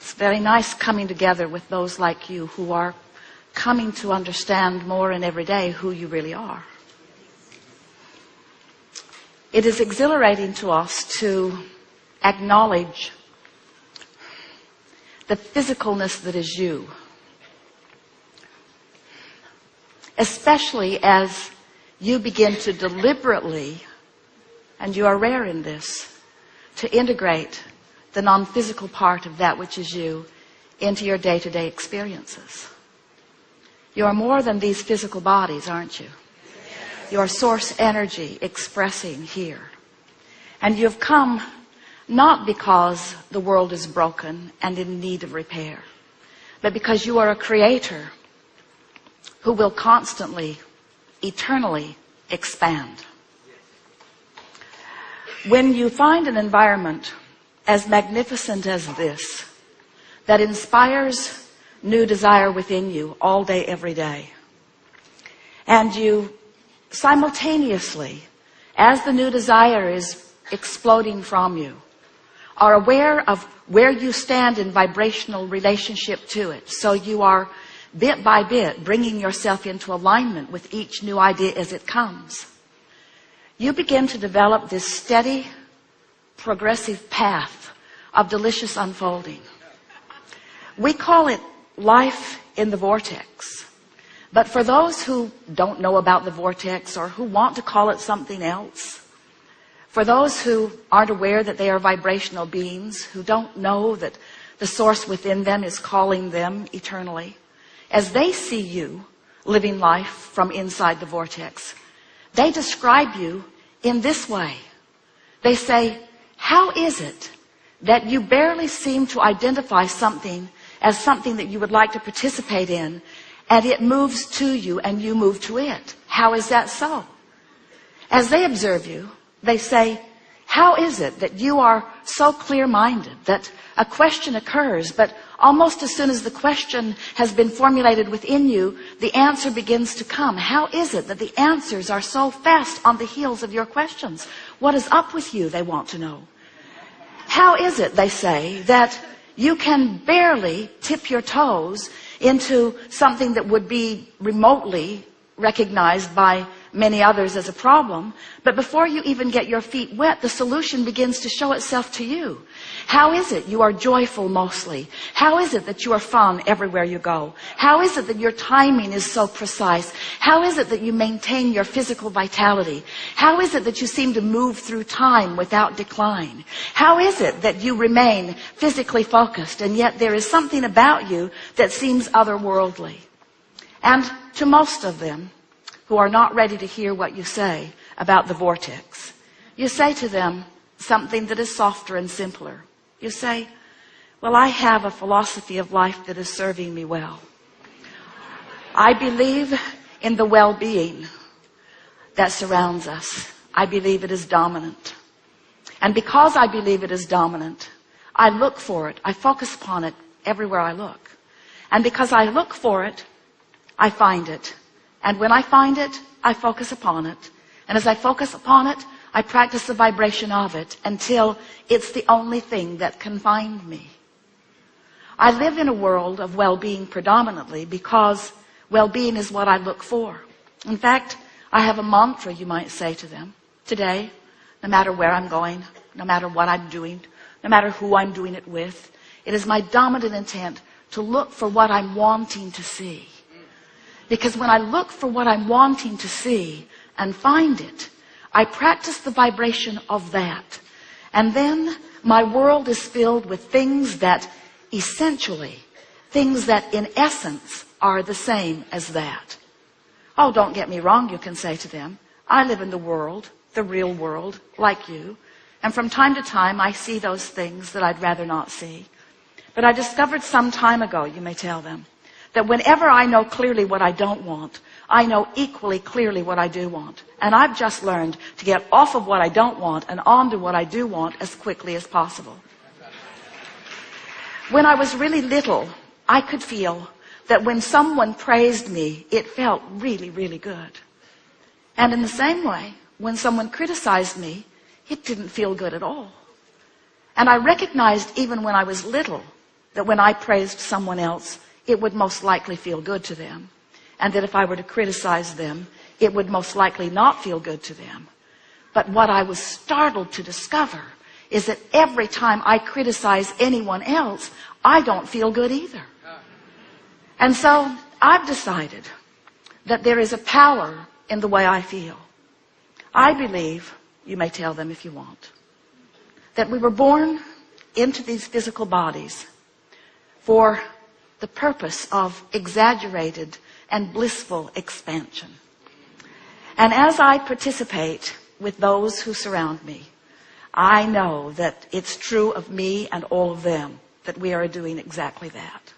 It's very nice coming together with those like you who are coming to understand more and every day who you really are. It is exhilarating to us to acknowledge the physicalness that is you, especially as you begin to deliberately, and you are rare in this, to integrate the non-physical part of that which is you into your day-to-day experiences. You are more than these physical bodies, aren't you? You are source energy expressing here. And you've come not because the world is broken and in need of repair, but because you are a creator who will constantly, eternally expand. When you find an environment as magnificent as this, that inspires new desire within you all day, every day, and you simultaneously, as the new desire is exploding from you, are aware of where you stand in vibrational relationship to it, so you are bit by bit bringing yourself into alignment with each new idea as it comes, you begin to develop this steady, progressive path of delicious unfolding. We call it life in the vortex. But for those who don't know about the vortex or who want to call it something else, for those who aren't aware that they are vibrational beings, who don't know that the source within them is calling them eternally, as they see you living life from inside the vortex, they describe you in this way. They say, how is it that you barely seem to identify something as something that you would like to participate in, and it moves to you and you move to it? How is that so? As they observe you, they say, how is it that you are so clear-minded that a question occurs, but almost as soon as the question has been formulated within you, the answer begins to come? How is it that the answers are so fast on the heels of your questions? What is up with you, they want to know. How is it, they say, that you can barely tip your toes into something that would be remotely recognized by many others as a problem, but before you even get your feet wet, the solution begins to show itself to you? How is it you are joyful mostly? How is it that you are fun everywhere you go? How is it that your timing is so precise? How is it that you maintain your physical vitality? How is it that you seem to move through time without decline? How is it that you remain physically focused, and yet there is something about you that seems otherworldly? And to most of them who are not ready to hear what you say about the vortex, you say to them something that is softer and simpler. You say, well, I have a philosophy of life that is serving me well. I believe in the well-being that surrounds us. I believe it is dominant. And because I believe it is dominant, I look for it. I focus upon it everywhere I look. And because I look for it, I find it. And when I find it, I focus upon it. And as I focus upon it, I practice the vibration of it until it's the only thing that can find me. I live in a world of well-being predominantly because well-being is what I look for. In fact, I have a mantra, you might say to them. Today, no matter where I'm going, no matter what I'm doing, no matter who I'm doing it with, it is my dominant intent to look for what I'm wanting to see. Because when I look for what I'm wanting to see and find it, I practice the vibration of that. And then my world is filled with things that essentially, things that in essence are the same as that. Oh, don't get me wrong, you can say to them. I live in the world, the real world, like you. And from time to time, I see those things that I'd rather not see. But I discovered some time ago, you may tell them, that whenever I know clearly what I don't want, I know equally clearly what I do want. And I've just learned to get off of what I don't want and onto what I do want as quickly as possible. When I was really little, I could feel that when someone praised me, it felt really, really good. And in the same way, when someone criticized me, it didn't feel good at all. And I recognized even when I was little that when I praised someone else, it would most likely feel good to them. And that if I were to criticize them, it would most likely not feel good to them. But what I was startled to discover is that every time I criticize anyone else, I don't feel good either. And so I've decided that there is a power in the way I feel. I believe, you may tell them if you want, that we were born into these physical bodies for the purpose of exaggerated and blissful expansion. And as I participate with those who surround me, I know that it's true of me and all of them that we are doing exactly that.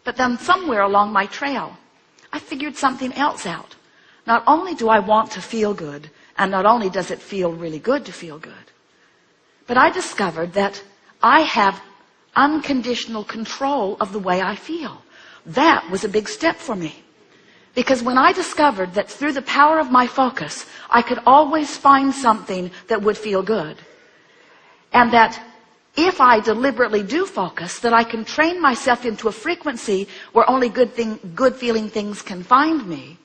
But then somewhere along my trail, I figured something else out. Not only do I want to feel good, and not only does it feel really good to feel good, but I discovered that I have unconditional control of the way I feel. That was a big step for me. Because when I discovered that through the power of my focus, I could always find something that would feel good. And that if I deliberately do focus, that I can train myself into a frequency where only good feeling things can find me.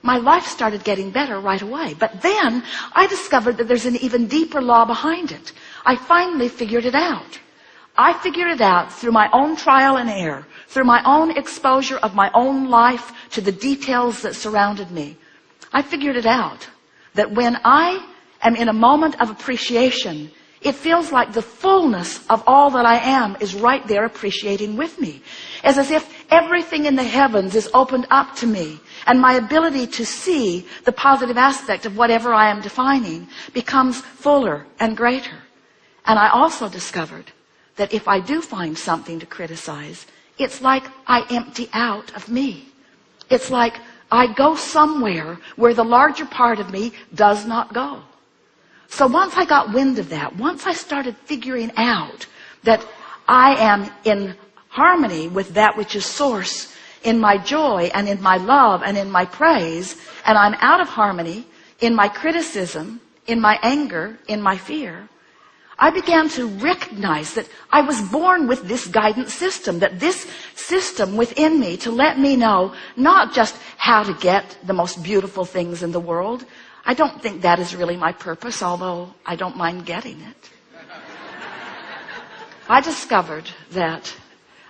My life started getting better right away. But then I discovered that there's an even deeper law behind it. I finally figured it out. I figured it out through my own trial and error, through my own exposure of my own life to the details that surrounded me. I figured it out that when I am in a moment of appreciation, it feels like the fullness of all that I am is right there appreciating with me. It's as if everything in the heavens is opened up to me, and my ability to see the positive aspect of whatever I am defining becomes fuller and greater. And I also discovered that if I do find something to criticize, it's like I empty out of me. It's like I go somewhere where the larger part of me does not go. So once I got wind of that, once I started figuring out that I am in harmony with that which is source in my joy and in my love and in my praise, and I'm out of harmony in my criticism, in my anger, in my fear, I began to recognize that I was born with this guidance system, that this system within me to let me know not just how to get the most beautiful things in the world. I don't think that is really my purpose, although I don't mind getting it. I discovered that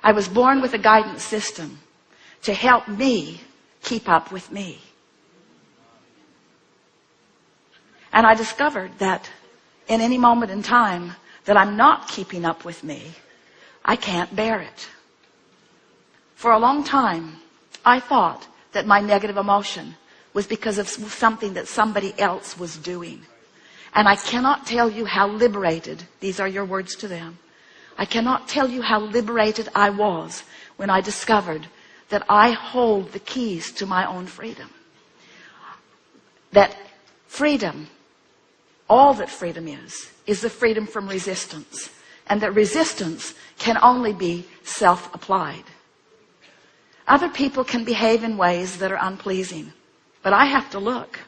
I was born with a guidance system to help me keep up with me. And I discovered that in any moment in time that I'm not keeping up with me, I can't bear it. For a long time, I thought that my negative emotion was because of something that somebody else was doing. And I cannot tell you how liberated, these are your words to them, I cannot tell you how liberated I was when I discovered that I hold the keys to my own freedom. That freedom, all that freedom is the freedom from resistance. And that resistance can only be self-applied. Other people can behave in ways that are unpleasing, but I have to look.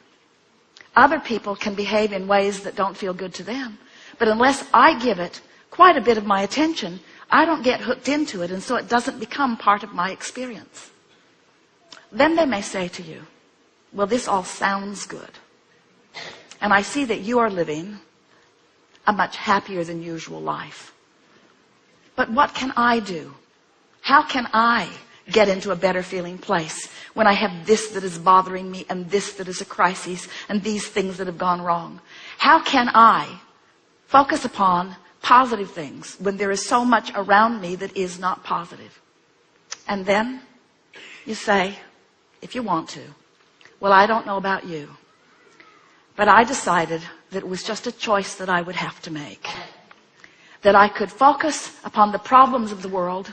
Other people can behave in ways that don't feel good to them, but unless I give it quite a bit of my attention, I don't get hooked into it, and so it doesn't become part of my experience. Then they may say to you, well, this all sounds good. And I see that you are living a much happier than usual life. But what can I do? How can I get into a better feeling place when I have this that is bothering me and this that is a crisis and these things that have gone wrong? How can I focus upon positive things when there is so much around me that is not positive? And then you say, if you want to, well, I don't know about you, but I decided that it was just a choice that I would have to make. That I could focus upon the problems of the world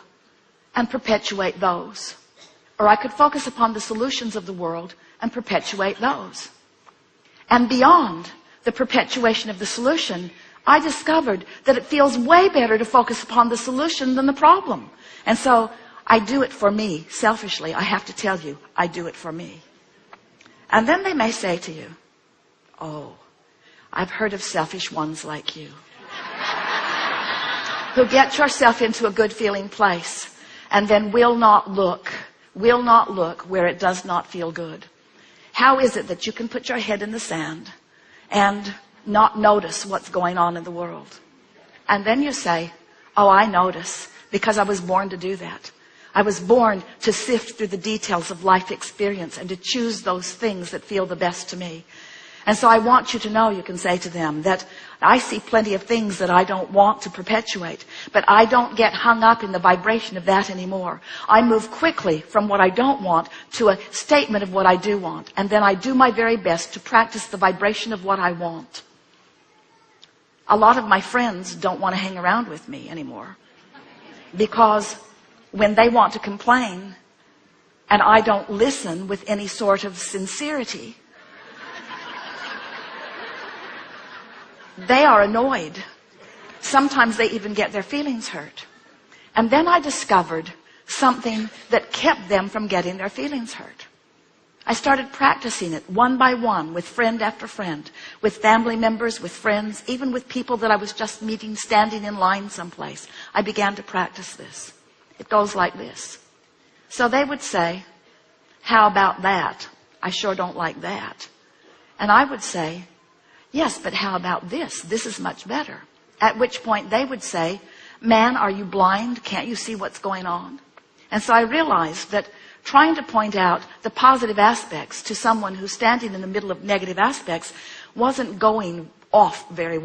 and perpetuate those. Or I could focus upon the solutions of the world and perpetuate those. And beyond the perpetuation of the solution, I discovered that it feels way better to focus upon the solution than the problem. And so I do it for me, selfishly. I have to tell you, I do it for me. And then they may say to you, oh, I've heard of selfish ones like you who get yourself into a good feeling place and then will not look where it does not feel good. How is it that you can put your head in the sand and not notice what's going on in the world? And then you say, oh, I notice, because I was born to do that. I was born to sift through the details of life experience and to choose those things that feel the best to me. And so I want you to know, you can say to them, that I see plenty of things that I don't want to perpetuate, but I don't get hung up in the vibration of that anymore. I move quickly from what I don't want to a statement of what I do want. And then I do my very best to practice the vibration of what I want. A lot of my friends don't want to hang around with me anymore, because when they want to complain and I don't listen with any sort of sincerity, they are annoyed. Sometimes they even get their feelings hurt. And then I discovered something that kept them from getting their feelings hurt. I started practicing it one by one, with friend after friend, with family members, with friends, even with people that I was just meeting standing in line someplace. I began to practice this. It goes like this. So they would say, how about that? I sure don't like that. And I would say, yes, but how about this? This is much better. At which point they would say, man, are you blind? Can't you see what's going on? And so I realized that trying to point out the positive aspects to someone who's standing in the middle of negative aspects wasn't going off very well.